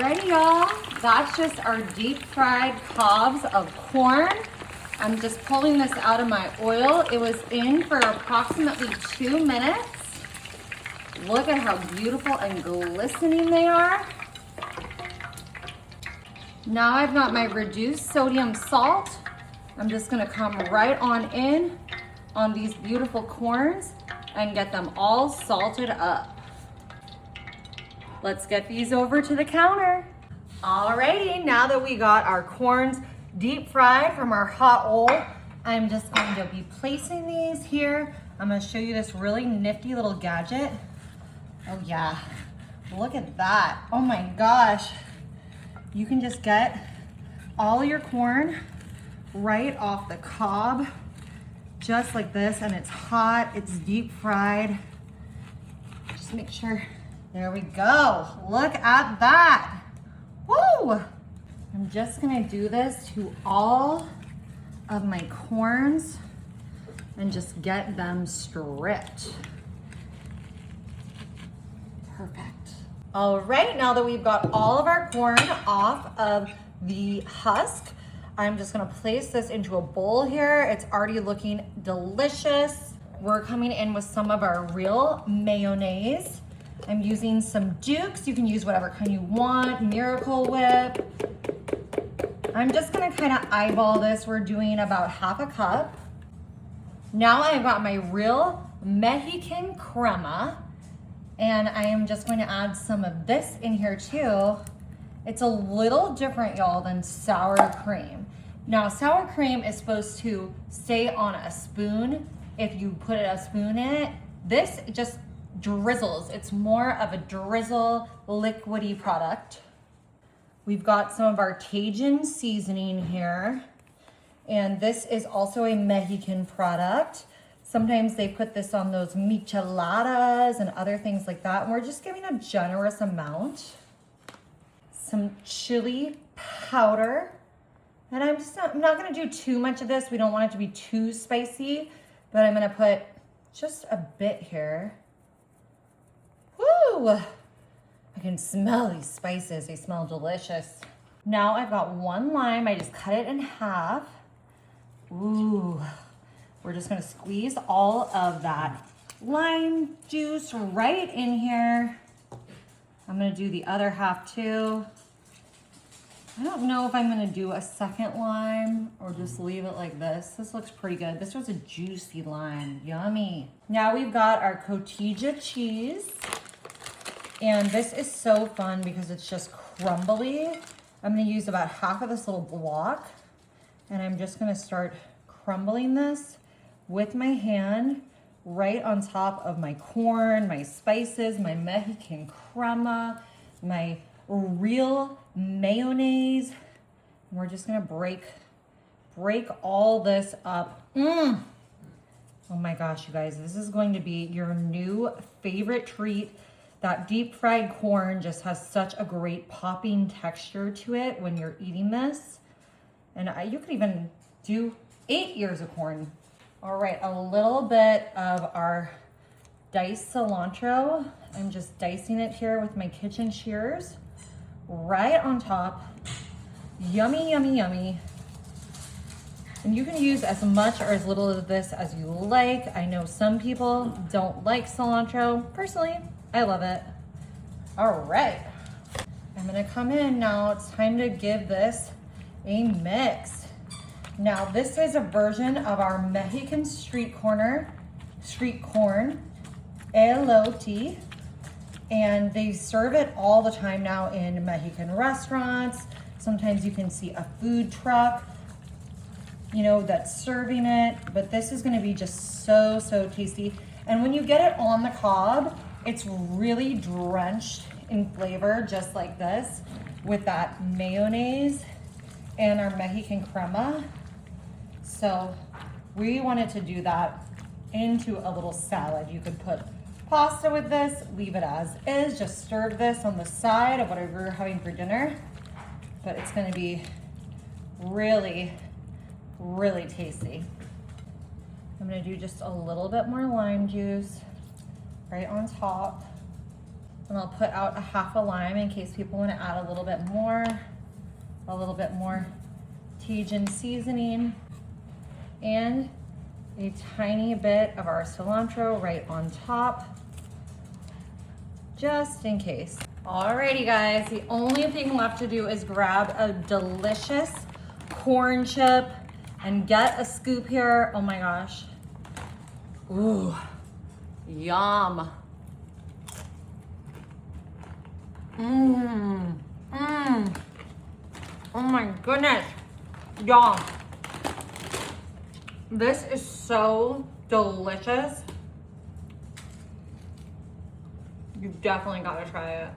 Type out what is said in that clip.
Alrighty, y'all. That's just our deep fried cobs of corn. I'm just pulling this out of my oil. It was in for approximately 2 minutes. Look at how beautiful and glistening they are. Now I've got my reduced sodium salt. I'm just gonna come right on in on these beautiful corns and get them all salted up. Let's get these over to the counter. Alrighty, now that we got our corns deep fried from our hot oil, I'm just going to be placing these here. I'm gonna show you this really nifty little gadget. Oh yeah, look at that. Oh my gosh. You can just get all your corn right off the cob, just like this, and it's hot, it's deep fried. Just make sure. There we go. Look at that. Woo! I'm just gonna do this to all of my corns and just get them stripped. Perfect. All right, now that we've got all of our corn off of the husk, I'm just gonna place this into a bowl here. It's already looking delicious. We're coming in with some of our real mayonnaise. I'm using some Duke's. You can use whatever kind you want, Miracle Whip. I'm just gonna kind of eyeball this. We're doing about half a cup. Now I've got my real Mexican crema, and I am just going to add some of this in here too. It's a little different, y'all, than sour cream. Now, sour cream is supposed to stay on a spoon if you put a spoon in it. This just drizzles. It's more of a drizzle, liquidy product. We've got some of our Cajun seasoning here, and this is also a Mexican product. Sometimes they put this on those micheladas and other things like that, and we're just giving a generous amount. Some chili powder, and I'm not gonna do too much of this. We don't want it to be too spicy, but I'm gonna put just a bit here. Woo! I can smell these spices. They smell delicious. Now I've got 1 lime. I just cut it in half. Ooh. We're just gonna squeeze all of that lime juice right in here. I'm gonna do the other half too. I don't know if I'm gonna do a second lime or just leave it like this. This looks pretty good. This was a juicy lime, yummy. Now we've got our cotija cheese. And this is so fun because it's just crumbly. I'm gonna use about half of this little block, and I'm just gonna start crumbling this with my hand right on top of my corn, my spices, my Mexican crema, my real mayonnaise. And we're just gonna break all this up. Oh my gosh, you guys, this is going to be your new favorite treat. That deep fried corn just has such a great popping texture to it when you're eating this. And you could even do 8 ears of corn. All right, a little bit of our diced cilantro. I'm just dicing it here with my kitchen shears right on top. Yummy, yummy, yummy. And you can use as much or as little of this as you like. I know some people don't like cilantro. Personally, I love it. All right, I'm gonna come in now. It's time to give this a mix. Now, this is a version of our Mexican street corn, elote, and they serve it all the time now in Mexican restaurants. Sometimes you can see a food truck, you know, that's serving it, but this is gonna be just so, so tasty. And when you get it on the cob, it's really drenched in flavor, just like this, with that mayonnaise and our Mexican crema. So we wanted to do that into a little salad. You could put pasta with this, leave it as is, just serve this on the side of whatever you're having for dinner. But it's gonna be really, really tasty. I'm gonna do just a little bit more lime juice right on top. And I'll put out a half a lime in case people want to add a little bit more Cajun seasoning, and a tiny bit of our cilantro right on top, just in case. Alrighty guys, the only thing left to do is grab a delicious corn chip and get a scoop here. Oh my gosh. Ooh, yum. Mmm, mmm. Oh my goodness, y'all. This is so delicious. You definitely gotta try it.